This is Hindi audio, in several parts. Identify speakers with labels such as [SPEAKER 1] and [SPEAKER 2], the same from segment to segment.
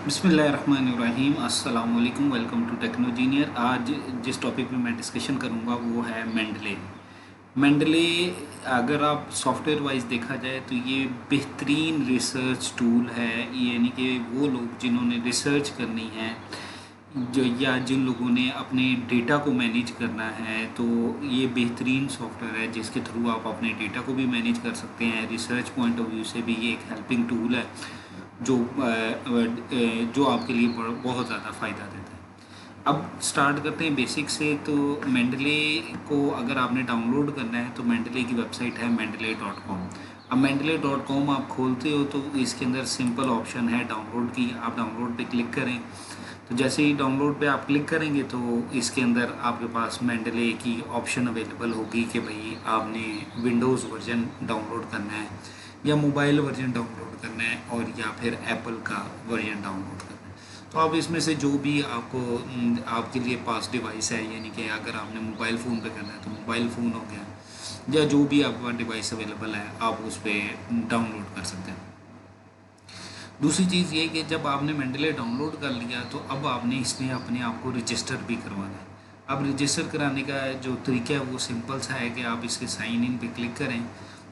[SPEAKER 1] बिस्मिल्लाहिर्रहमानिर्रहीम अस्सलाम वालेकुम। Welcome to Technogenier. आज जिस टॉपिक पे मैं डिस्कशन करूँगा वो है मेंडले। मेंडले अगर आप सॉफ्टवेयर वाइज देखा जाए तो ये बेहतरीन रिसर्च टूल है। यानी कि वो लोग जिन्होंने रिसर्च करनी है जो या जिन लोगों ने अपने डेटा को मैनेज करना है, तो ये बेहतरीन सॉफ्टवेयर है जिसके थ्रू आप अपने डेटा को भी मैनेज कर सकते हैं। रिसर्च पॉइंट ऑफ व्यू से भी ये एक हेल्पिंग टूल है जो जो आपके लिए बहुत ज़्यादा फ़ायदा देता है। अब स्टार्ट करते हैं बेसिक से। तो मेंडले को अगर आपने डाउनलोड करना है तो मेंडले की वेबसाइट है mendeley.com। अब mendeley.com आप खोलते हो तो इसके अंदर सिंपल ऑप्शन है डाउनलोड की। आप डाउनलोड पे क्लिक करें तो जैसे ही डाउनलोड पे आप क्लिक करेंगे तो इसके अंदर आपके पास मेंडले की ऑप्शन अवेलेबल होगी कि भाई आपने विंडोज़ वर्जन डाउनलोड करना है या मोबाइल वर्जन डाउनलोड करना है और या फिर एप्पल का वर्जन डाउनलोड करना है। तो आप इसमें से जो भी आपको आपके लिए पास डिवाइस है, यानी कि अगर आपने मोबाइल फ़ोन पे करना है तो मोबाइल फ़ोन हो गया, या जो भी आपके पास डिवाइस अवेलेबल है आप उस पर डाउनलोड कर सकते हैं। दूसरी चीज़ ये कि जब आपने मेंडले डाउनलोड कर लिया तो अब आपने इसमें अपने आप को रजिस्टर भी करवाना है। अब रजिस्टर कराने का जो तरीका है वो सिंपल सा है कि आप इसके साइन इन पे क्लिक करें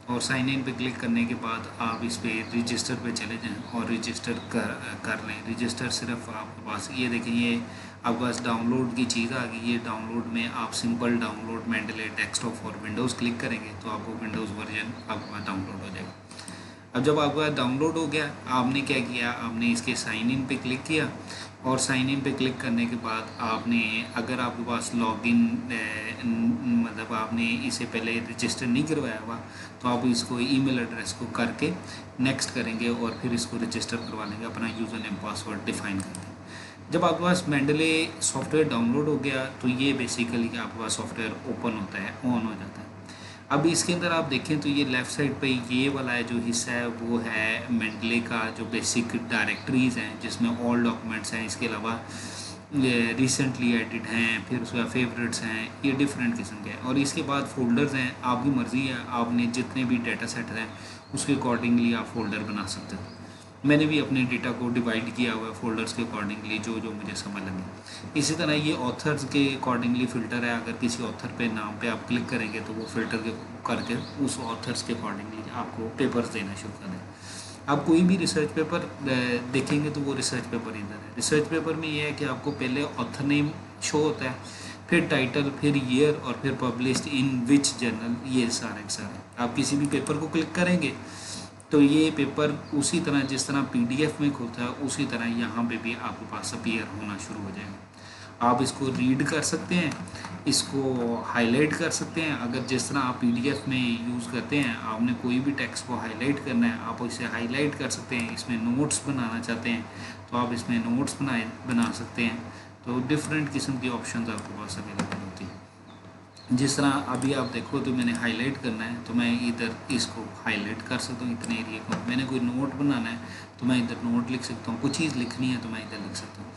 [SPEAKER 1] और साइन इन पे क्लिक करने के बाद आप इस पर रजिस्टर पे चले जाएं और रजिस्टर कर लें। रजिस्टर सिर्फ आपके पास ये देखें, ये आपके पास डाउनलोड की चीज़ आ गई। ये डाउनलोड में आप सिंपल डाउनलोड मेंडले डेस्कटॉप और विंडोज़ क्लिक करेंगे तो आपको विंडोज़ वर्जन आपके पास डाउनलोड हो जाएगा। अब जब आपका डाउनलोड हो गया, आपने क्या किया, आपने इसके साइन इन पे क्लिक किया और साइन इन पे क्लिक करने के बाद आपने, अगर आपके पास लॉगिन मतलब आपने इसे पहले रजिस्टर नहीं करवाया हुआ तो आप इसको ईमेल एड्रेस को करके नेक्स्ट करेंगे और फिर इसको रजिस्टर करवा लेंगे, अपना यूज़र नेम पासवर्ड डिफाइन करके। जब आपके पास मेंडले सॉफ्टवेयर डाउनलोड हो गया तो ये बेसिकली आपके पास सॉफ्टवेयर ओपन होता है, ऑन हो जाता है। अब इसके अंदर आप देखें तो ये लेफ़्ट साइड पे ये वाला है जो हिस्सा है वो है मेंडले का जो बेसिक डायरेक्टरीज़ हैं जिसमें ऑल डॉक्यूमेंट्स हैं। इसके अलावा रिसेंटली एडिट हैं, फिर उसके बाद फेवरेट्स हैं, ये डिफरेंट किस्म के हैं। और इसके बाद फ़ोल्डर्स हैं, आपकी मर्ज़ी है, आपने जितने भी डेटा सेट हैं उसके अकॉर्डिंगली आप फ़ोल्डर बना सकते हो। मैंने भी अपने डेटा को डिवाइड किया हुआ है फ़ोल्डर्स के अकॉर्डिंगली जो जो मुझे समझ लगे। इसी तरह ये ऑथर्स के अकॉर्डिंगली फ़िल्टर है। अगर किसी ऑथर पे नाम पे आप क्लिक करेंगे तो वो फ़िल्टर के करके उस ऑथर्स के अकॉर्डिंगली आपको पेपर्स देना शुरू कर दें। आप कोई भी रिसर्च पेपर देखेंगे तो वो रिसर्च पेपर इधर है। रिसर्च पेपर में ये है कि आपको पहले ऑथर नेम शो होता है, फिर टाइटल, फिर ईयर और फिर पब्लिश्ड इन विच जर्नल, ये सारे सारे। आप किसी भी पेपर को क्लिक करेंगे तो ये पेपर उसी तरह जिस तरह पीडीएफ में खुलता है उसी तरह यहाँ पे भी आपके पास अपीयर होना शुरू हो जाएगा। आप इसको रीड कर सकते हैं, इसको हाईलाइट कर सकते हैं। अगर जिस तरह आप पीडीएफ में यूज़ करते हैं, आपने कोई भी टेक्स्ट को हाईलाइट करना है आप इसे हाईलाइट कर सकते हैं। इसमें नोट्स बनाना चाहते हैं तो आप इसमें नोट्स बना सकते हैं। तो डिफरेंट किस्म की ऑप्शन आपके पास अवेलेबल होती है। जिस तरह अभी आप देखो तो मैंने हाईलाइट करना है तो मैं इधर इसको हाईलाइट कर सकता हूँ इतने एरिया को। मैंने कोई नोट बनाना है तो मैं इधर नोट लिख सकता हूँ, कुछ चीज़ लिखनी है तो मैं इधर लिख सकता हूँ।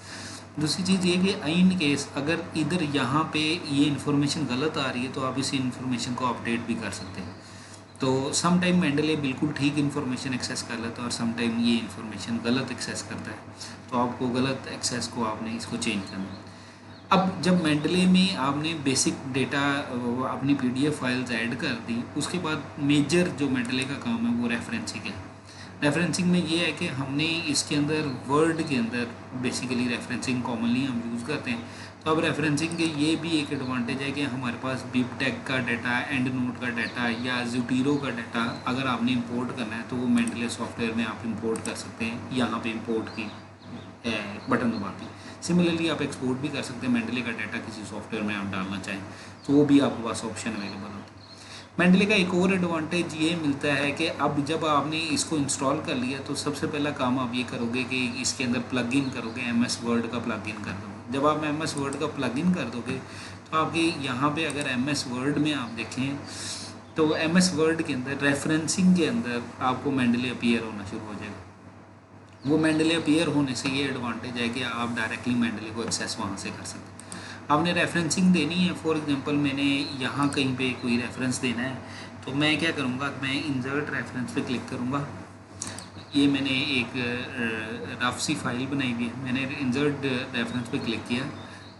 [SPEAKER 1] दूसरी चीज़ ये कि इन केस अगर इधर यहाँ पे ये इन्फॉर्मेशन गलत आ रही है तो आप इस इन्फॉर्मेशन को अपडेट भी कर सकते हैं। तो सम टाइम मेंडले बिल्कुल ठीक इन्फॉर्मेशन एक्सेस कर लेता है और सम टाइम ये इन्फॉर्मेशन गलत एक्सेस करता है। तो आपको गलत एक्सेस को आपने इसको चेंज करना है। अब जब मेंडले में आपने बेसिक डेटा अपनी पीडीएफ फाइल्स ऐड कर दी, उसके बाद मेजर जो मेंडले का काम है वो रेफरेंसिंग है। रेफरेंसिंग में ये है कि हमने इसके अंदर वर्ड के अंदर बेसिकली रेफरेंसिंग कॉमनली हम यूज़ करते हैं। तो अब रेफरेंसिंग के ये भी एक एडवांटेज है कि हमारे पास बिबटेक का डाटा, एंड नोट का डाटा या ज़ूटीरो का डाटा अगर आपने इंपोर्ट करना है तो वो मेंडले सॉफ्टवेयर में आप इंपोर्ट कर सकते हैं। यहाँ पे इंपोर्ट की बटन दबा के सिमिलरली आप एक्सपोर्ट भी कर सकते हैं। मेंडले का डाटा किसी सॉफ्टवेयर में आप डालना चाहें तो वो भी आपके पास ऑप्शन अवेलेबल होता है। मेंडले का एक और एडवांटेज ये मिलता है कि अब जब आपने इसको इंस्टॉल कर लिया तो सबसे पहला काम आप ये करोगे कि इसके अंदर प्लग इन करोगे, एमएस वर्ड का प्लग इन कर दोगे। जब आप एमएस वर्ड का प्लग इन कर दोगे तो आपकी यहाँ पे अगर एमएस वर्ड में आप देखें तो एमएस वर्ड के अंदर रेफरेंसिंग के अंदर आपको मेंडले अपीयर होना शुरू हो जाएगा। वो मेंडले अपीयर होने से ये एडवांटेज है कि आप डायरेक्टली मेंडले को एक्सेस वहाँ से कर सकते हैं। आपने रेफरेंसिंग देनी है, फॉर एग्जांपल मैंने यहाँ कहीं पे कोई रेफरेंस देना है तो मैं क्या करूँगा, मैं इंसर्ट रेफरेंस पे क्लिक करूँगा। ये मैंने एक रफ सी फाइल बनाई हुई है। मैंने इंसर्ट रेफरेंस पे क्लिक किया।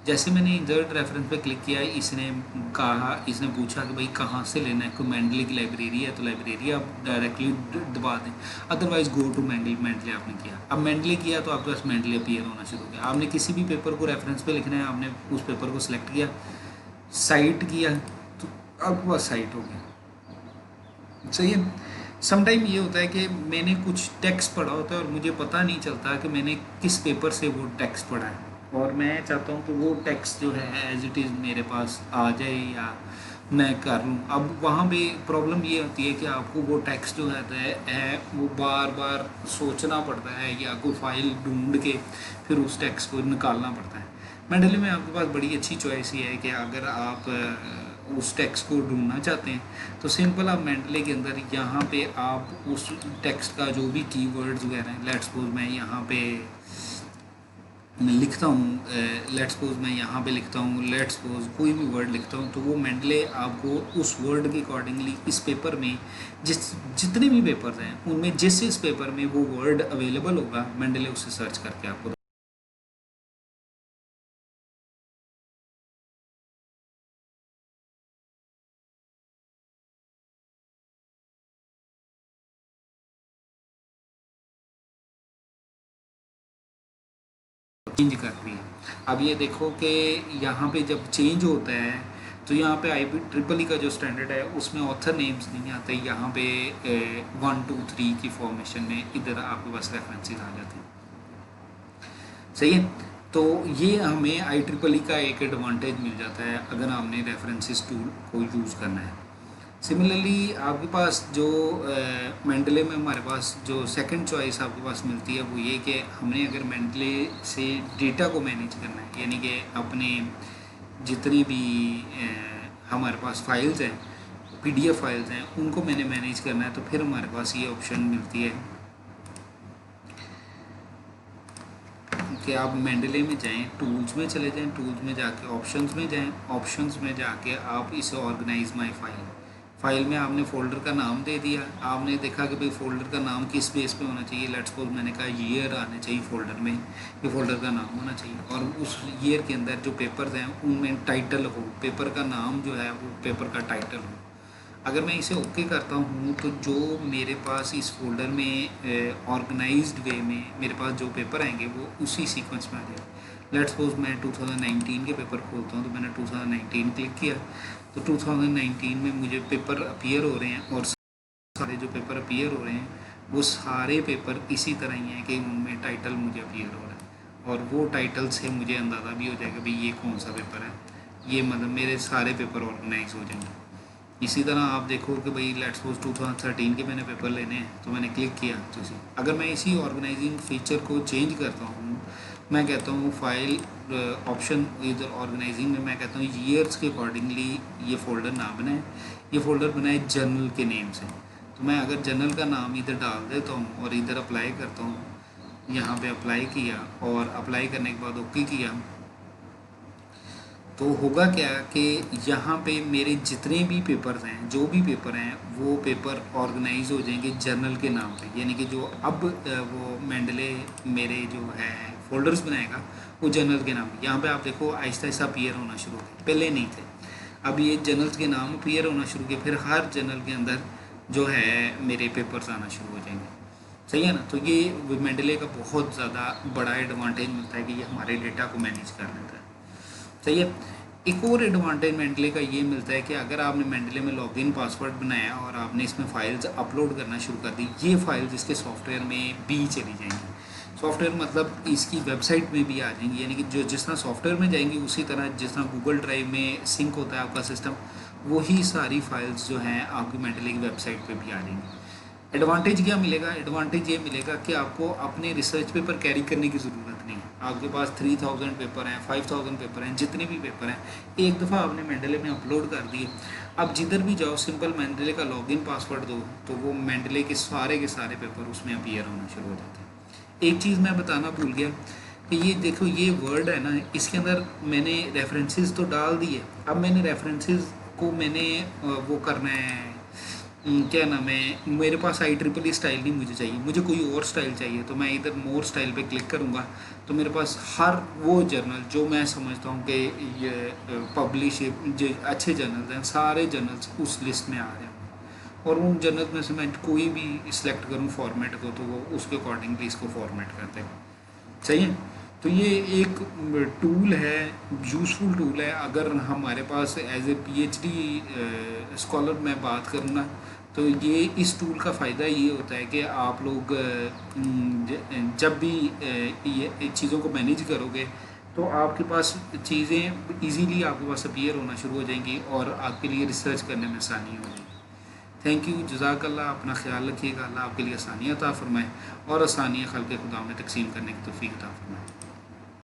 [SPEAKER 1] जैसे मैंने इंसर्ट रेफरेंस पे क्लिक किया, इसने पूछा कि भाई कहाँ से लेना है। कोई मेंडले की लाइब्रेरी है तो लाइब्रेरी आप डायरेक्टली दबा दें, अदरवाइज गो टू मेंडले आपने किया। अब मेंडले किया तो आपके पास मेंडले अपीयर होना शुरू हो गया। आपने किसी भी पेपर को रेफरेंस पे लिखना है, आपने उस पेपर को सिलेक्ट किया, साइट किया, तो आपके पास साइट हो गया। सही है। समटाइम ये होता है कि मैंने कुछ टेक्स्ट पढ़ा होता है और मुझे पता नहीं चलता कि मैंने किस पेपर से वो टेक्स्ट पढ़ा है, और मैं चाहता हूँ कि वो टेक्स्ट जो है एज इट इज़ मेरे पास आ जाए या मैं कर लूँ। अब वहाँ पे प्रॉब्लम ये होती है कि आपको वो टेक्स्ट जो है वो बार बार सोचना पड़ता है या कोई फाइल ढूंढ के फिर उस टेक्स्ट को निकालना पड़ता है। मेंटली में आपके पास बड़ी अच्छी चॉइस ये है कि अगर आप उस टेक्स्ट को ढूंढना चाहते हैं तो सिंपल आप मेंटली के अंदर यहाँ पे आप उस टेक्स्ट का जो भी कीवर्ड्स वगैरह हैं, लेट्स सपोज मैं यहाँ पे लिखता हूँ, लेट्स सपोज मैं यहाँ पे लिखता हूँ, लेट्स सपोज कोई भी वर्ड लिखता हूँ, तो वो मेंडले आपको उस वर्ड के अकॉर्डिंगली इस पेपर में जितने भी पेपर्स हैं उनमें जिस पेपर में वो वर्ड अवेलेबल होगा, मेंडले उससे सर्च करके आपको चेंज कर रही है। अब ये देखो कि यहाँ पे जब चेंज होता है तो यहाँ पे IEEE का जो स्टैंडर्ड है उसमें ऑथर नेम्स नहीं आते। यहाँ पे 1 2 3 की फॉर्मेशन में इधर आपके पास रेफरेंसेस आ जाते हैं। सही है। तो ये हमें IEEE का एक एडवांटेज मिल जाता है अगर हमने रेफरेंसेस टूल को यूज़ करना है। सिमिलरली आपके पास जो मेंडले में हमारे पास जो सेकंड चॉइस आपके पास मिलती है वो ये कि हमने अगर मेंडले से डेटा को मैनेज करना है, यानी कि अपने जितनी भी हमारे पास फाइल्स हैं, PDF फाइल्स हैं, उनको मैंने मैनेज करना है, तो फिर हमारे पास ये ऑप्शन मिलती है कि आप मेंडले में जाएं, टूल्स में चले जाएं, टूल्स में जाके ऑप्शंस में जाएं, ऑप्शंस में जाके आप इसे ऑर्गेनाइज माय फाइल में आपने फ़ोल्डर का नाम दे दिया। आपने देखा कि भाई फ़ोल्डर का नाम किस बेस पे होना चाहिए। लेट्स सपोज मैंने कहा ईयर आने चाहिए फ़ोल्डर में, ये फ़ोल्डर का नाम होना चाहिए, और उस ईयर के अंदर जो पेपर्स हैं उनमें टाइटल हो, पेपर का नाम जो है वो पेपर का टाइटल हो। अगर मैं इसे ओके करता हूँ तो जो मेरे पास इस फोल्डर में ऑर्गेनाइज्ड वे में मेरे पास जो पेपर आएंगे वो उसी सीक्वेंस में आ जाएगा। लेट्स सपोज मैं 2019 के पेपर खोलता हूँ, तो मैंने 2019 क्लिक किया तो 2019 में मुझे पेपर अपीयर हो रहे हैं, और सारे जो पेपर अपीयर हो रहे हैं वो सारे पेपर इसी तरह ही हैं कि उनमें टाइटल मुझे अपीयर हो रहा है, और वो टाइटल से मुझे अंदाज़ा भी हो जाएगा भाई ये कौन सा पेपर है। ये मतलब मेरे सारे पेपर ऑर्गेनाइज हो जाएंगे। इसी तरह आप देखो कि भाई लेट्स सपोज 2013 के मैंने पेपर लेने हैं, तो मैंने क्लिक किया। तो अगर मैं इसी ऑर्गेनाइजिंग फीचर को चेंज करता हूँ, मैं कहता हूँ फाइल ऑप्शन इधर ऑर्गेनाइजिंग में मैं कहता हूँ ईयर्स के अकॉर्डिंगली ये फ़ोल्डर ना बनाए, ये फ़ोल्डर बनाए जर्नल के नेम से। तो मैं अगर जर्नल का नाम इधर डाल देता हूँ और इधर अप्लाई करता हूँ, यहाँ पे अप्लाई किया और अप्लाई करने के बाद ओके किया, तो होगा क्या कि यहाँ पे मेरे जितने भी पेपर्स हैं, जो भी पेपर हैं, वो पेपर ऑर्गेनाइज हो जाएंगे जर्नल के नाम पे। यानी कि जो अब वो मेंडले मेरे जो है फोल्डर्स बनाएगा वो जर्नल के नाम पे। यहाँ पे आप देखो आहिस्ता आहिस्ता अपीयर होना शुरू हो गए, पहले नहीं थे, अब ये जर्नल्स के नाम अपीयर होना शुरू किए, फिर हर जर्नल के अंदर जो है मेरे पेपर्स आना शुरू हो जाएंगे। सही है ना। तो ये मेंडले का बहुत ज़्यादा बड़ा एडवांटेज मिलता है कि ये हमारे डेटा को मैनेज कर लेता है। सही है। एक और एडवांटेज मेंडले का ये मिलता है कि अगर आपने मेंडले में लॉगिन पासवर्ड बनाया और आपने इसमें फ़ाइल्स अपलोड करना शुरू कर दी, ये फाइल्स इसके सॉफ्टवेयर में भी चली जाएंगी। सॉफ्टवेयर मतलब इसकी वेबसाइट में भी आ जाएंगी, यानी कि जो जिस तरह सॉफ्टवेयर में जाएंगी उसी तरह जिस तरह गूगल ड्राइव में सिंक होता है आपका सिस्टम, वही सारी फाइल्स जो हैं आपकी मेंडले की वेबसाइट पर भी आ जाएंगी। एडवांटेज क्या मिलेगा? एडवांटेज ये मिलेगा कि आपको अपने रिसर्च पेपर कैरी करने की ज़रूरत नहीं है। आपके पास 3000 पेपर हैं, 5000 पेपर हैं, जितने भी पेपर हैं एक दफ़ा आपने मेंडले में अपलोड कर दिए। अब जिधर भी जाओ सिंपल मेंडले का लॉगिन पासवर्ड दो तो वो मेंडले के सारे पेपर उसमें अपीयर होना शुरू हो जाते हैं। एक चीज़ मैं बताना भूल गया कि ये देखो ये वर्ड है ना, इसके अंदर मैंने रेफरेंसेस तो डाल दिए। अब मैंने रेफरेंसेस को मैंने वो करना है, क्या नाम है, मेरे पास आई ट्रिपल ई स्टाइल नहीं मुझे चाहिए, मुझे कोई और स्टाइल चाहिए, तो मैं इधर मोर स्टाइल पे क्लिक करूँगा तो मेरे पास हर वो जर्नल जो मैं समझता हूँ कि ये पब्लिश जो अच्छे जर्नल्स हैं, सारे जर्नल्स उस लिस्ट में आ रहे हैं। और उन जर्नल्स में से मैं कोई भी सिलेक्ट करूँ फॉर्मेट को, तो वो उसके अकॉर्डिंगली इसको फॉर्मेट कर देगा। सही है। तो ये एक टूल है, यूज़फुल टूल है। अगर हमारे पास एज ए पीएचडी स्कॉलर मैं बात करूँ ना, तो ये इस टूल का फ़ायदा ये होता है कि आप लोग जब भी ये चीज़ों को मैनेज करोगे तो आपके पास चीज़ें इजीली आपके पास अपीयर होना शुरू हो जाएंगी और आपके लिए रिसर्च करने में आसानी हो जाएगी। थैंक यू, जज़ाकल्लाह। अपना ख्याल रखिएगा। अल्लाह आपके लिए आसानियाँ अता फ़रमाए और आसानियाँ खल्क़ खुदा में तकसीम करने की तौफ़ीक अता फ़रमाए।